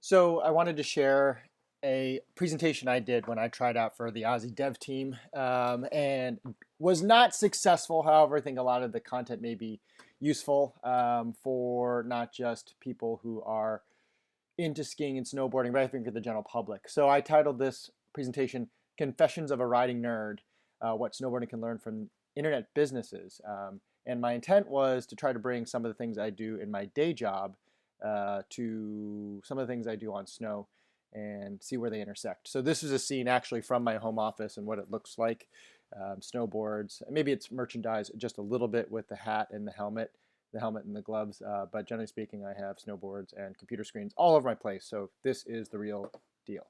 So I wanted to share a presentation I did when I tried out for the Aussie dev team and was not successful. However, I think a lot of the content may be useful for not just people who are into skiing and snowboarding, but I think for the general public. So I titled this presentation Confessions of a Riding Nerd, What Snowboarding Can Learn from Internet Businesses. And my intent was to try to bring some of the things I do in my day job to some of the things I do on snow and see where they intersect. So this is a scene actually from my home office and what it looks like. Snowboards, maybe it's merchandise just a little bit with the hat and the helmet and the gloves. But generally speaking, I have snowboards and computer screens all over my place. So this is the real deal.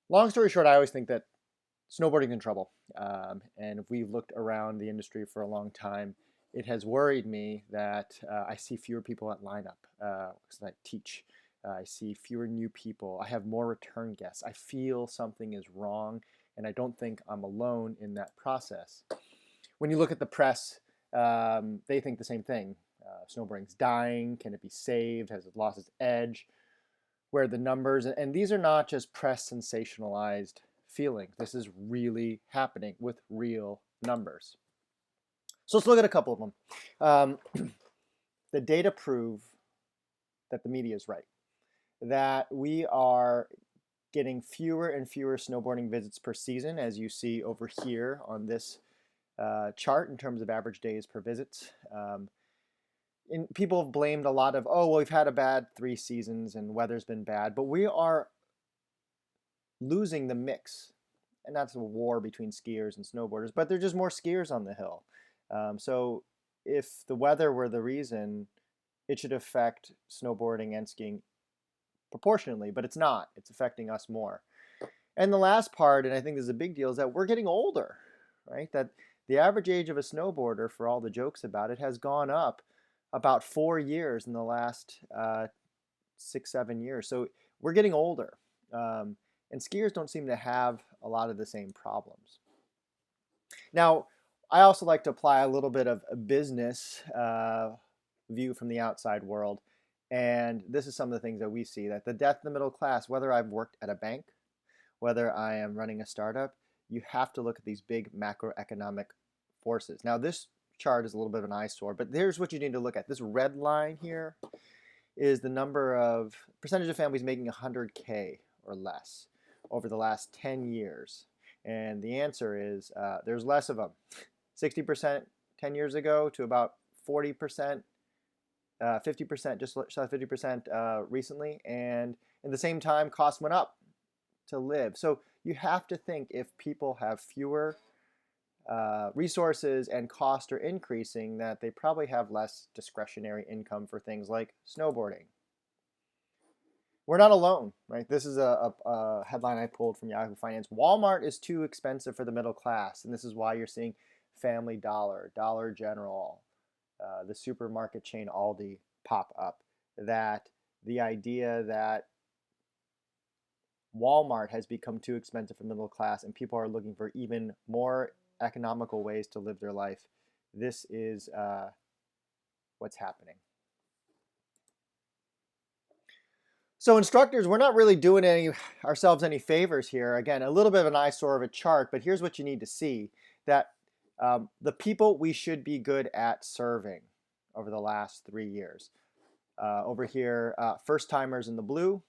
Long story short, I always think that snowboarding's in trouble. And if we've looked around the industry for a long time, it has worried me that I see fewer people at lineup because I teach. I see fewer new people. I have more return guests. I feel something is wrong, and I don't think I'm alone in that process. When you look at the press, they think the same thing. Snowboarding's dying. Can it be saved? Has it lost its edge? Where the numbers, and these are not just press sensationalized feelings. This is really happening with real numbers. So let's look at a couple of them. The data prove that the media is right, that we are getting fewer and fewer snowboarding visits per season, as you see over here on this chart in terms of average days per visit. And people have blamed a lot of, oh, well, we've had a bad 3 seasons and weather's been bad, but we are losing the mix. And that's a war between skiers and snowboarders, but there's just more skiers on the hill. So if the weather were the reason, it should affect snowboarding and skiing proportionately, but it's not. It's affecting us more. And the last part, and I think this is a big deal, is that we're getting older, right? That the average age of a snowboarder, for all the jokes about it, has gone up about 4 years in the last 6, 7 years. So we're getting older. And skiers don't seem to have a lot of the same problems. Now, I also like to apply a little bit of a business view from the outside world. And this is some of the things that we see, that the death of the middle class, whether I've worked at a bank, whether I am running a startup, you have to look at these big macroeconomic forces. Now, this chart is a little bit of an eyesore, but here's what you need to look at. This red line here is the number of percentage of families making 100K or less over the last 10 years. And the answer is there's less of them. 60% 10 years ago to about 40%, 50%, just shy of 50% recently. And in the same time, costs went up to live. So you have to think, if people have fewer resources and costs are increasing, that they probably have less discretionary income for things like snowboarding. We're not alone, right? This is a headline I pulled from Yahoo Finance. Walmart is too expensive for the middle class, and this is why you're seeing Family Dollar, Dollar General, the supermarket chain Aldi pop up. That the idea that Walmart has become too expensive for the middle class and people are looking for even more economical ways to live their life. This is what's happening. So instructors, we're not really doing ourselves any favors here. Again, a little bit of an eyesore of a chart, but here's what you need to see, that the people we should be good at serving over the last 3 years. Over here, first timers in the blue,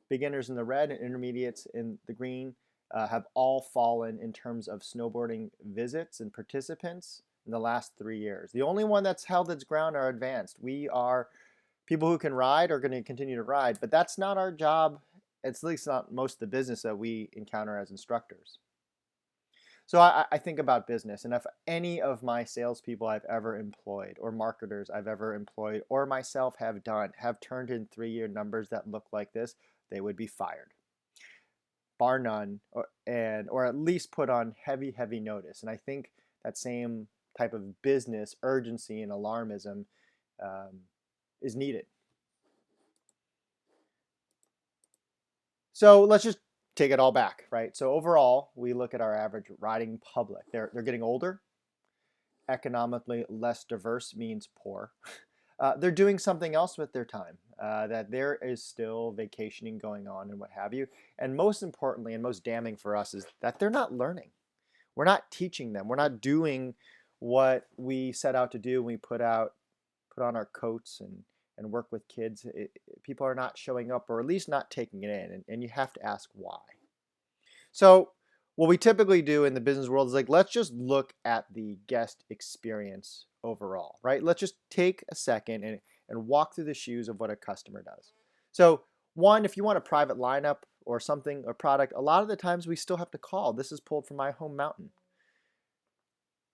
beginners in the red, and intermediates in the green have all fallen in terms of snowboarding visits and participants in the last 3 years. The only one that's held its ground are advanced. We are people who can ride are going to continue to ride, but that's not our job. It's at least not most of the business that we encounter as instructors. So I think about business, and if any of my salespeople I've ever employed, or marketers I've ever employed, or myself have turned in 3-year numbers that look like this, they would be fired, bar none, or at least put on heavy, heavy notice. And I think that same type of business urgency and alarmism is needed. So let's just take it all back, right? So overall, we look at our average riding public. They're getting older. Economically less diverse means poor. they're doing something else with their time, that there is still vacationing going on and what have you. And most importantly, and most damning for us, is that they're not learning. We're not teaching them. We're not doing what we set out to do when we put on our coats and work with kids. People are not showing up, or at least not taking it in. And you have to ask why. So what we typically do in the business world is like, let's just look at the guest experience overall, right? Let's just take a second and walk through the shoes of what a customer does. So one, if you want a private lineup or something or product, a lot of the times we still have to call. This is pulled from my home mountain.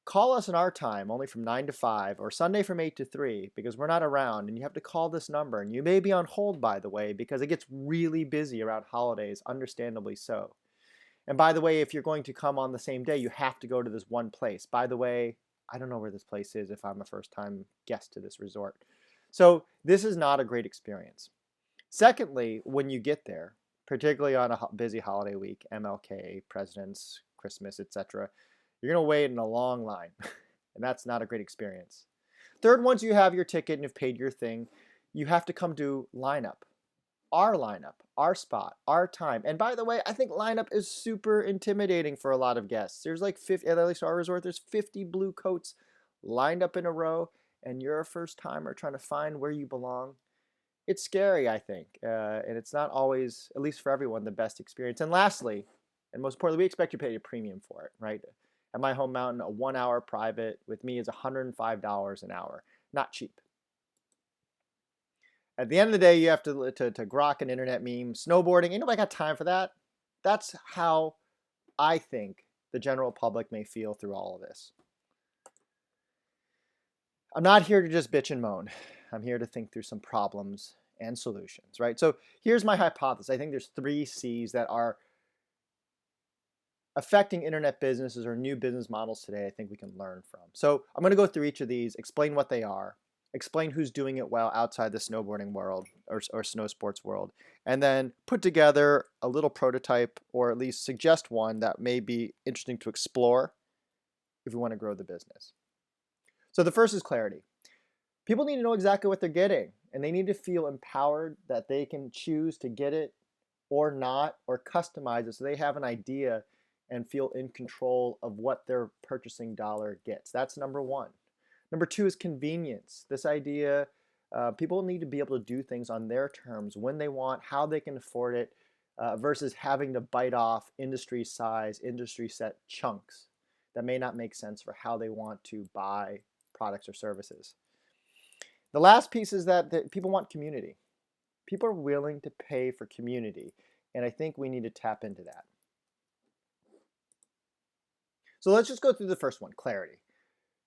Call us in our time, only from 9 to 5, or Sunday from 8 to 3, because we're not around, and you have to call this number. And you may be on hold, by the way, because it gets really busy around holidays, understandably so. And by the way, if you're going to come on the same day, you have to go to this one place. By the way, I don't know where this place is if I'm a first-time guest to this resort. So this is not a great experience. Secondly, when you get there, particularly on a busy holiday week, MLK, President's, Christmas, etc., you're going to wait in a long line, and that's not a great experience. Third, once you have your ticket and have paid your thing, you have to come to lineup. Our lineup, our spot, our time. And by the way, I think lineup is super intimidating for a lot of guests. There's like 50, at least our resort, there's 50 blue coats lined up in a row, and you're a first timer trying to find where you belong. It's scary, I think, and it's not always, at least for everyone, the best experience. And lastly, and most importantly, we expect you to pay a premium for it, right? At my home mountain, a 1 hour private with me is $105 an hour. Not cheap. At the end of the day, you have to grok an internet meme. Snowboarding, ain't nobody got time for that. That's how I think the general public may feel through all of this. I'm not here to just bitch and moan. I'm here to think through some problems and solutions, right? So here's my hypothesis. I think there's 3 C's that are affecting internet businesses or new business models today I think we can learn from. So I'm going to go through each of these, explain what they are, explain who's doing it well outside the snowboarding world or snow sports world, and then put together a little prototype, or at least suggest one that may be interesting to explore if we want to grow the business. So the first is clarity. People need to know exactly what they're getting, and they need to feel empowered that they can choose to get it or not, or customize it so they have an idea and feel in control of what their purchasing dollar gets. That's number one. Number 2 is convenience. This idea, people need to be able to do things on their terms, when they want, how they can afford it, versus having to bite off industry size, industry set chunks that may not make sense for how they want to buy products or services. The last piece is that people want community. People are willing to pay for community, and I think we need to tap into that. So let's just go through the first one, clarity.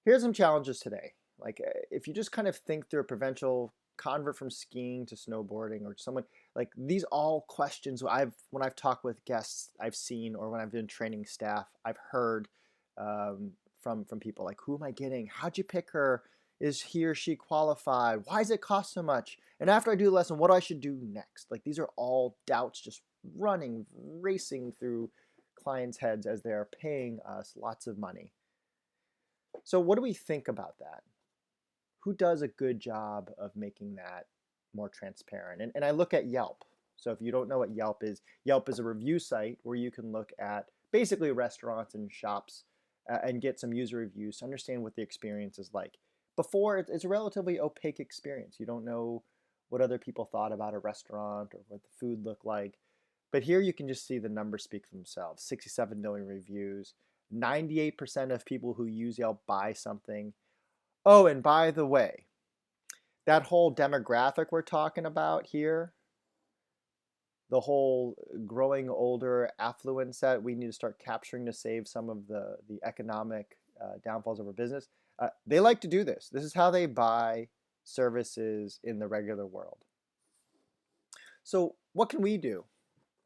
Here's some challenges today. Like if you just kind of think through a provincial convert from skiing to snowboarding, or someone, like these all questions when I've talked with guests I've seen, or when I've been training staff, I've heard from people like, who am I getting? How'd you pick her? Is he or she qualified? Why does it cost so much? And after I do the lesson, what do I should do next? Like these are all doubts just racing through clients' heads as they're paying us lots of money. So what do we think about that? Who does a good job of making that more transparent? And I look at Yelp. So if you don't know what Yelp is a review site where you can look at basically restaurants and shops and get some user reviews to understand what the experience is like. Before, it's a relatively opaque experience. You don't know what other people thought about a restaurant or what the food looked like. But here you can just see the numbers speak for themselves. 67 million reviews. 98% of people who use Yelp buy something. Oh, and by the way, that whole demographic we're talking about here, the whole growing older affluent set we need to start capturing to save some of the economic downfalls of our business, they like to do this. This is how they buy services in the regular world. So what can we do?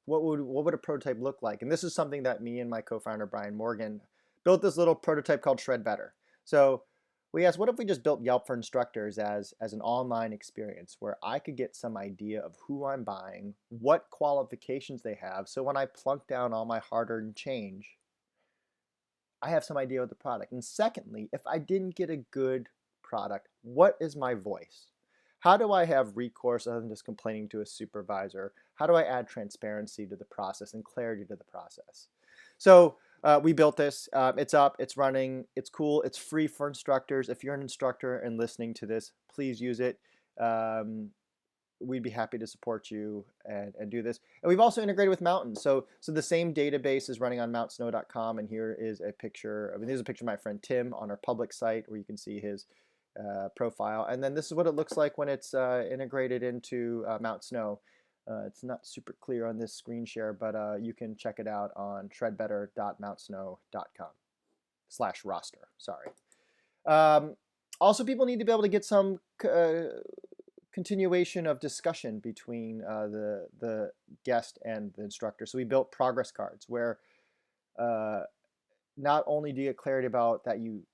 What would a prototype look like? And this is something that me and my co-founder Brian Morgan built, this little prototype called Shred Better. So we asked, what if we just built Yelp for instructors as an online experience where I could get some idea of who I'm buying, what qualifications they have, so when I plunk down all my hard-earned change, I have some idea of the product. And secondly, if I didn't get a good product, what is my voice? How do I have recourse other than just complaining to a supervisor? How do I add transparency to the process and clarity to the process? So we built this. It's up, it's running, it's cool, it's free for instructors. If you're an instructor and listening to this, please use it. Um, we'd be happy to support you and do this. And we've also integrated with Mountain. So the same database is running on mountsnow.com. And here is a picture. I mean, there's a picture of my friend Tim on our public site where you can see his profile. And then this is what it looks like when it's integrated into Mount Snow. It's not super clear on this screen share, but you can check it out on shredbetter.mountsnow.com/roster. Sorry. Also, people need to be able to get some continuation of discussion between the guest and the instructor. So we built progress cards where not only do you get clarity about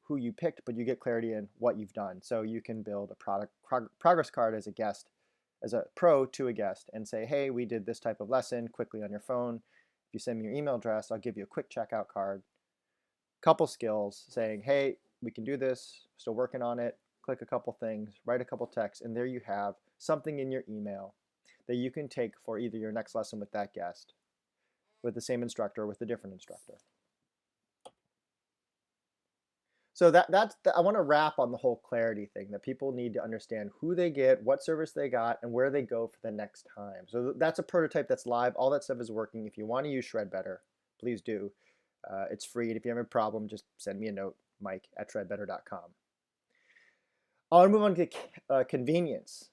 who you picked, but you get clarity in what you've done. So you can build a progress card as a guest, as a pro to a guest, and say, hey, we did this type of lesson quickly on your phone. If you send me your email address, I'll give you a quick checkout card. Couple skills saying, hey, we can do this, still working on it. Click a couple things, write a couple texts, and there you have something in your email that you can take for either your next lesson with that guest, with the same instructor, or with a different instructor. So I want to wrap on the whole clarity thing, that people need to understand who they get, what service they got, and where they go for the next time. So that's a prototype that's live. All that stuff is working. If you want to use ShredBetter, please do. It's free. And if you have a problem, just send me a note, mike@shredbetter.com. I want to move on to convenience.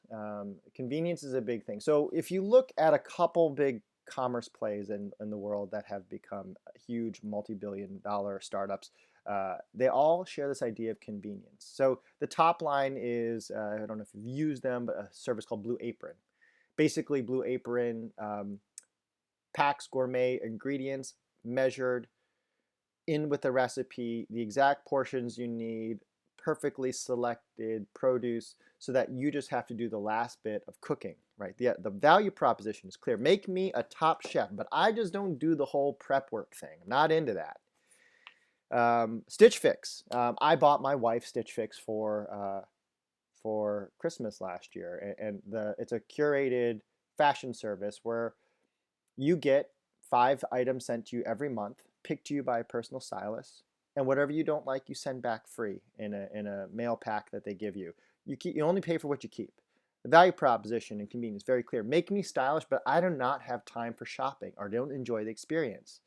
Convenience is a big thing. So if you look at a couple big commerce plays in the world that have become huge multi-billion-dollar startups, they all share this idea of convenience. So the top line is, I don't know if you've used them, but a service called Blue Apron. Basically, Blue Apron packs gourmet ingredients, measured, in with the recipe, the exact portions you need, perfectly selected produce, so that you just have to do the last bit of cooking, right? The value proposition is clear. Make me a top chef, but I just don't do the whole prep work thing. I'm not into that. Stitch Fix. I bought my wife Stitch Fix for Christmas last year, and it's a curated fashion service where you get 5 items sent to you every month, picked to you by a personal stylist, and whatever you don't like, you send back free in a mail pack that they give you. You only pay for what you keep. The value proposition and convenience is very clear. Make me stylish, but I do not have time for shopping or don't enjoy the experience.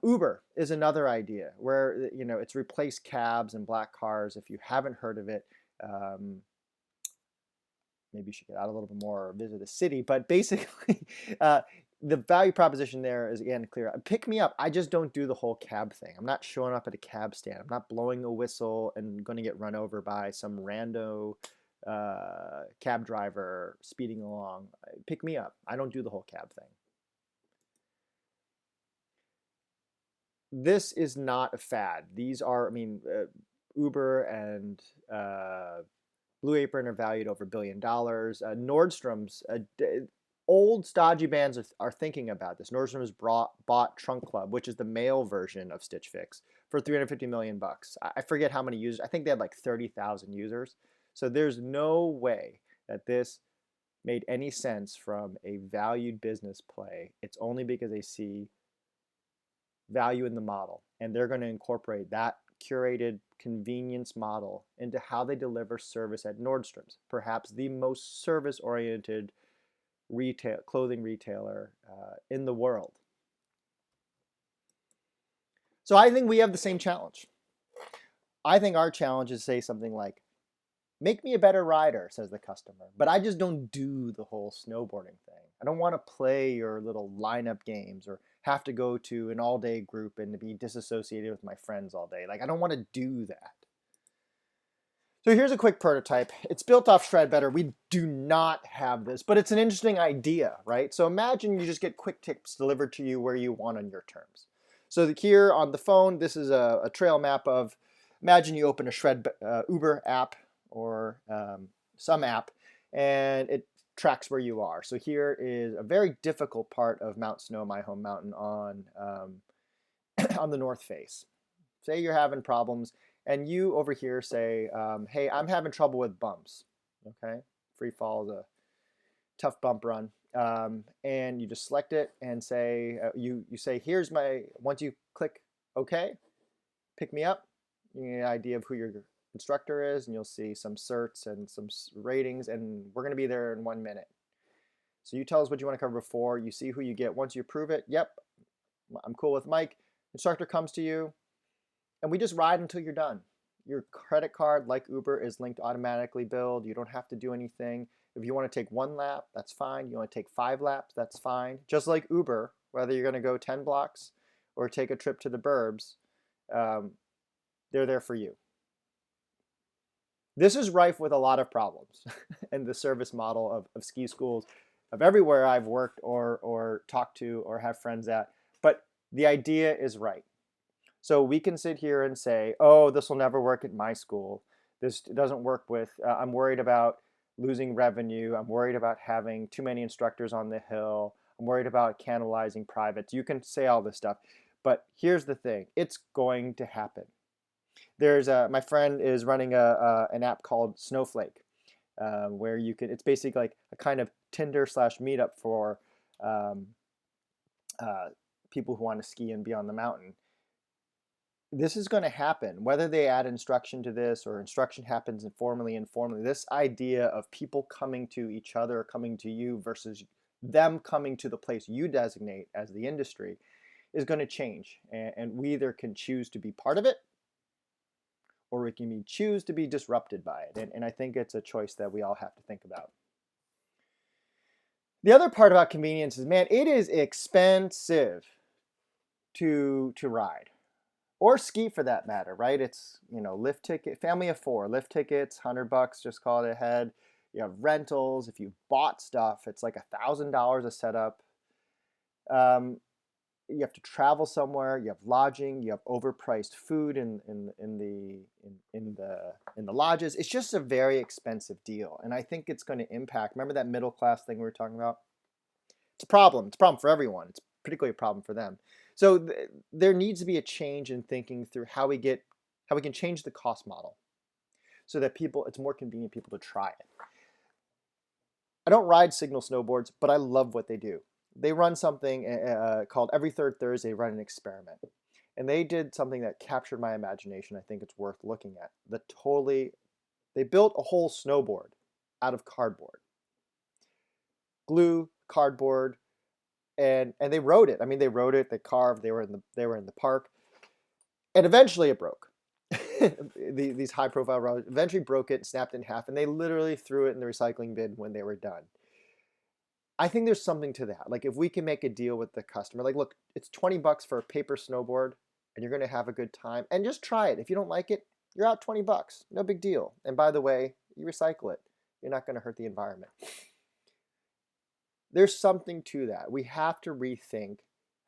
Uber is another idea where it's replaced cabs and black cars. If you haven't heard of it, maybe you should get out a little bit more or visit a city. But basically, the value proposition there is, again, clear. Pick me up. I just don't do the whole cab thing. I'm not showing up at a cab stand. I'm not blowing a whistle and going to get run over by some rando cab driver speeding along. Pick me up. I don't do the whole cab thing. This is not a fad. These are, Uber and Blue Apron are valued over $1 billion. Nordstrom's, old stodgy bands are thinking about this. Nordstrom's bought Trunk Club, which is the male version of Stitch Fix, for $350 million. I forget how many users. I think they had like 30,000 users. So there's no way that this made any sense from a valued business play. It's only because they see value in the model, and they're going to incorporate that curated convenience model into how they deliver service at Nordstrom's, perhaps the most service-oriented clothing retailer in the world. So I think we have the same challenge. I think our challenge is to say something like, make me a better rider, says the customer, but I just don't do the whole snowboarding thing. I don't want to play your little lineup games or have to go to an all-day group and to be disassociated with my friends all day. Like, I don't want to do that. So here's a quick prototype. It's built off ShredBetter. We do not have this, but it's an interesting idea, right? So imagine you just get quick tips delivered to you where you want on your terms. So here on the phone, this is a trail map of, imagine you open a Uber app or some app, and it tracks where you are. So here is a very difficult part of Mount Snow, my home mountain, on on the north face. Say you're having problems, and you over here say, hey, I'm having trouble with bumps, okay? Free fall is a tough bump run. And you just select it and say, you say, here's my, once you click OK, pick me up, you get an idea of who your instructor is, and you'll see some certs and some ratings, and we're going to be there in 1 minute. So you tell us what you want to cover before, you see who you get. Once you approve it, yep, I'm cool with Mike. Instructor comes to you, and we just ride until you're done. Your credit card, like Uber, is linked automatically billed. You don't have to do anything. If you want to take 1 lap, that's fine. You want to take 5 laps, that's fine. Just like Uber, whether you're going to go 10 blocks or take a trip to the burbs, they're there for you. This is rife with a lot of problems in the service model of ski schools, of everywhere I've worked or talked to or have friends at. But the idea is right. So we can sit here and say, oh, this will never work at my school. This doesn't work with, I'm worried about losing revenue. I'm worried about having too many instructors on the hill. I'm worried about cannibalizing privates. You can say all this stuff. But here's the thing. It's going to happen. There's my friend is running an app called Snowflake, where you can, it's basically like a kind of Tinder / meetup for people who want to ski and be on the mountain. This is going to happen, whether they add instruction to this or instruction happens informally. This idea of people coming to each other, coming to you versus them coming to the place you designate as the industry is going to change. And we either can choose to be part of it, or we can choose to be disrupted by it. And I think it's a choice that we all have to think about. The other part about convenience is, man, it is expensive to ride. Or ski for that matter, right? It's, lift ticket, family of 4, lift tickets, $100, just call it a head. You have rentals. If you bought stuff, it's like $1,000 a setup. You have to travel somewhere. You have lodging. You have overpriced food in the lodges. It's just a very expensive deal, and I think it's going to impact. Remember that middle class thing we were talking about? It's a problem. It's a problem for everyone. It's particularly a problem for them. So there needs to be a change in thinking through how we can change the cost model so that it's more convenient for people to try it. I don't ride Signal snowboards, but I love what they do. They run something called every third Thursday, run an experiment. And they did something that captured my imagination. I think it's worth looking at. They built a whole snowboard out of cardboard. Glue, cardboard, and they rode it. I mean, they rode it, they carved, they were in the park. And eventually it broke. These high profile roads eventually broke it, snapped it in half, and they literally threw it in the recycling bin when they were done. I think there's something to that. Like if we can make a deal with the customer, like, look, it's $20 for a paper snowboard and you're going to have a good time, and just try it. If you don't like it, you're out $20. No big deal. And by the way, you recycle it. You're not going to hurt the environment. There's something to that. We have to rethink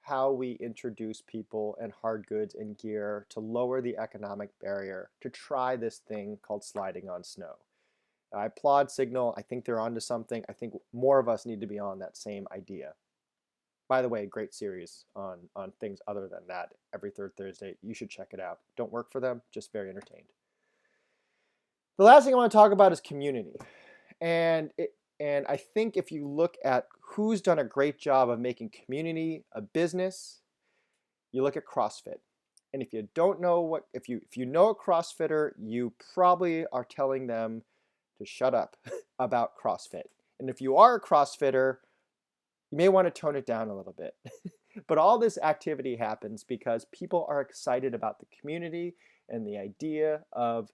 how we introduce people and hard goods and gear to lower the economic barrier to try this thing called sliding on snow. I applaud Signal. I think they're onto something. I think more of us need to be on that same idea. By the way, great series on things other than that every third Thursday. You should check it out. Don't work for them, just very entertained. The last thing I want to talk about is community. And I think if you look at who's done a great job of making community a business, you look at CrossFit. And if you don't know if you know a CrossFitter, you probably are telling them to shut up about CrossFit. And if you are a CrossFitter, you may want to tone it down a little bit. But all this activity happens because people are excited about the community and the idea of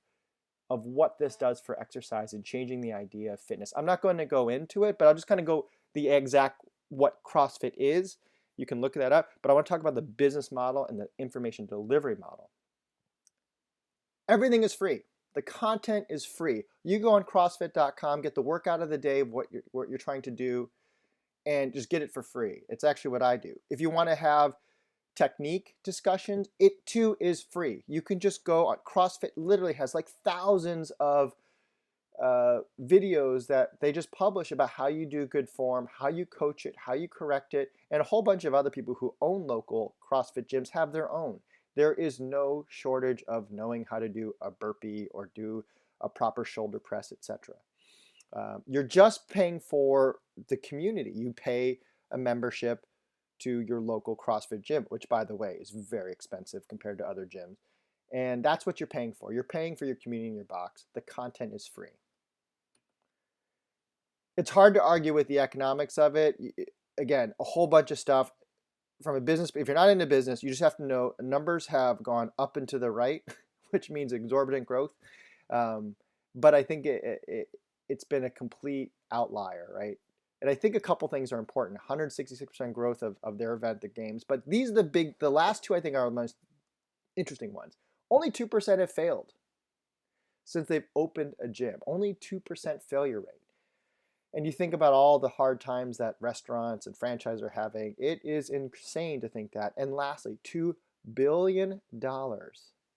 what this does for exercise and changing the idea of fitness. I'm not going to go into it, but I'll just kind of go the exact what CrossFit is. You can look that up, but I want to talk about the business model and the information delivery model. Everything is free. The content is free. You go on CrossFit.com, get the workout of the day, what you're trying to do, and just get it for free. It's actually what I do. If you want to have technique discussions, it too is free. You can just go on CrossFit, literally has like thousands of videos that they just publish about how you do good form, how you coach it, how you correct it, and a whole bunch of other people who own local CrossFit gyms have their own. There is no shortage of knowing how to do a burpee or do a proper shoulder press, etc. You're just paying for the community. You pay a membership to your local CrossFit gym, which, by the way, is very expensive compared to other gyms. And that's what you're paying for. You're paying for your community in your box. The content is free. It's hard to argue with the economics of it. Again, a whole bunch of stuff from a business. If you're not into business, you just have to know numbers have gone up and to the right, which means exorbitant growth. But I think it's been a complete outlier, right? And I think a couple things are important. 166% growth of their event, the games. But these are the last two I think are the most interesting ones. Only 2% have failed since they've opened a gym. Only 2% failure rate. And you think about all the hard times that restaurants and franchises are having. It is insane to think that. And lastly, $2 billion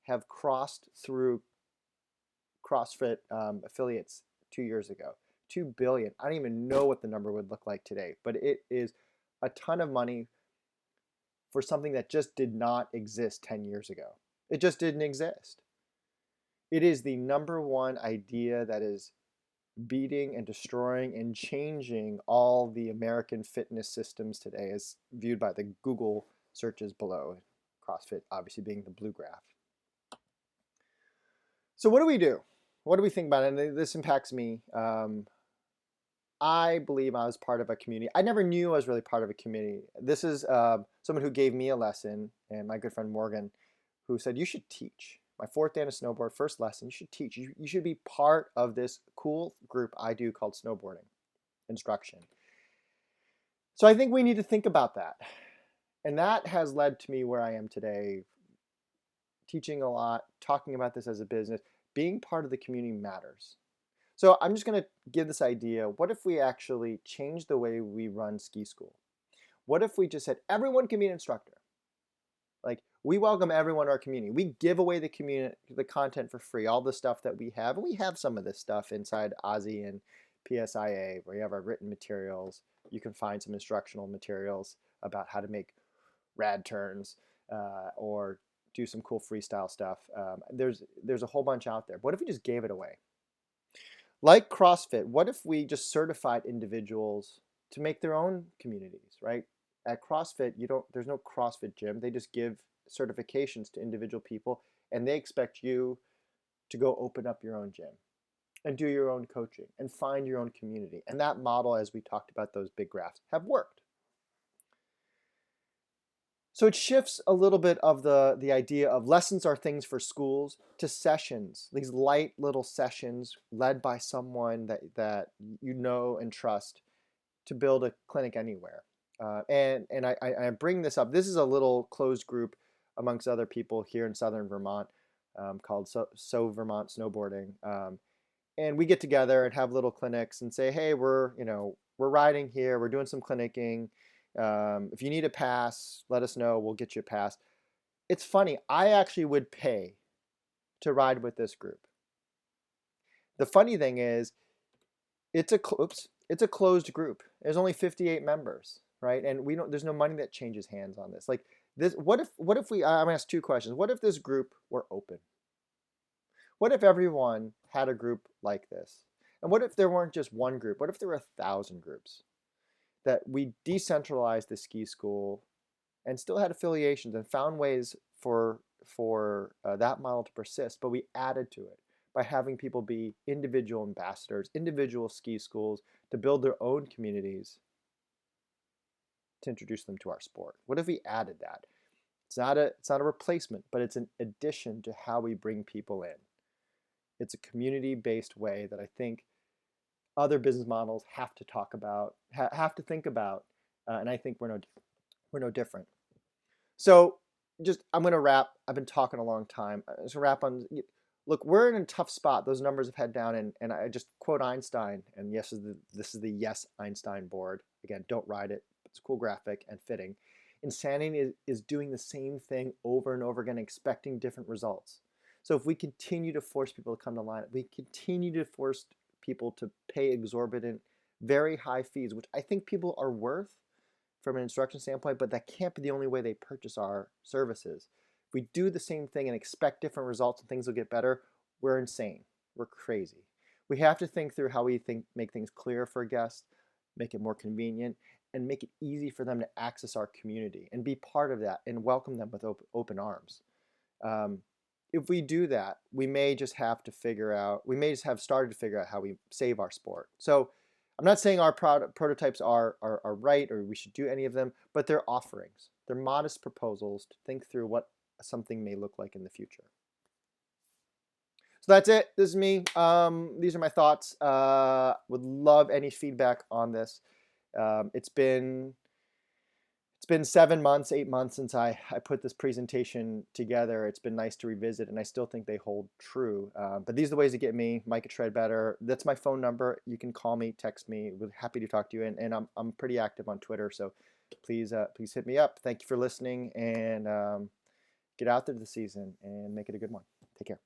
have crossed through CrossFit affiliates 2 years ago. 2 billion. I don't even know what the number would look like today, but it is a ton of money for something that just did not exist 10 years ago. It just didn't exist. It is the number one idea that is beating and destroying and changing all the American fitness systems today as viewed by the Google searches below. CrossFit obviously being the blue graph. So what do we do? What do we think about it? And this impacts me. I believe I was part of a community. I never knew I was really part of a community. This is someone who gave me a lesson, and my good friend Morgan, who said, you should teach. My fourth day on a snowboard, first lesson, you should teach. You should be part of this cool group I do called snowboarding instruction. So I think we need to think about that. And that has led to me where I am today, teaching a lot, talking about this as a business. Being part of the community matters. So I'm just going to give this idea. What if we actually change the way we run ski school? What if we just said everyone can be an instructor? Like, we welcome everyone in our community. We give away the content for free, all the stuff that we have. And we have some of this stuff inside Aussie and PSIA, where you have our written materials. You can find some instructional materials about how to make rad turns or do some cool freestyle stuff. There's a whole bunch out there. What if we just gave it away? Like CrossFit, what if we just certified individuals to make their own communities, right? At CrossFit, there's no CrossFit gym. They just give certifications to individual people, and they expect you to go open up your own gym and do your own coaching and find your own community. And that model, as we talked about those big graphs, have worked. So it shifts a little bit of the idea of lessons are things for schools to sessions, these light little sessions led by someone that you know and trust to build a clinic anywhere. And I bring this up. This is a little closed group amongst other people here in Southern Vermont called So Vermont Snowboarding. And we get together and have little clinics and say, hey, we're riding here. We're doing some clinicking. If you need a pass, let us know. We'll get you a pass. It's funny. I actually would pay to ride with this group. The funny thing is, it's a closed group. There's only 58 members, right? And there's no money that changes hands on this. Like this, what if I'm gonna ask two questions. What if this group were open? What if everyone had a group like this? And what if there weren't just one group? What if there were 1,000 groups? That we decentralized the ski school and still had affiliations and found ways for that model to persist, but we added to it by having people be individual ambassadors, individual ski schools to build their own communities to introduce them to our sport. What if we added that? It's not a replacement, but it's an addition to how we bring people in. It's a community-based way that I think other business models have to talk about, have to think about, and I think we're no different. So I'm going to wrap. I've been talking a long time. Just wrap on. Look, we're in a tough spot. Those numbers have head down, and I just quote Einstein. And this is the Yes Einstein board. Again, don't ride it. It's a cool graphic and fitting. Insanity is doing the same thing over and over again, expecting different results. So if we continue to force people to come to line, we continue to force people to pay exorbitant, very high fees, which I think people are worth from an instruction standpoint, but that can't be the only way they purchase our services. If we do the same thing and expect different results and things will get better, we're insane. We're crazy. We have to think through how we make things clear for guests, make it more convenient, and make it easy for them to access our community and be part of that and welcome them with open arms. Um, if we do that, we may just have to figure out, we may just have started to figure out how we save our sport. So I'm not saying our prototypes are right or we should do any of them, but they're offerings. They're modest proposals to think through what something may look like in the future. So that's it. This is me. These are my thoughts. Would love any feedback on this. Um, it's been it's been 7 months, 8 months since I put this presentation together. It's been nice to revisit, and I still think they hold true. But these are the ways to get me, Mike at Shred Better. That's my phone number. You can call me, text me. We're happy to talk to you, and I'm pretty active on Twitter, so please hit me up. Thank you for listening, and get out there this season and make it a good one. Take care.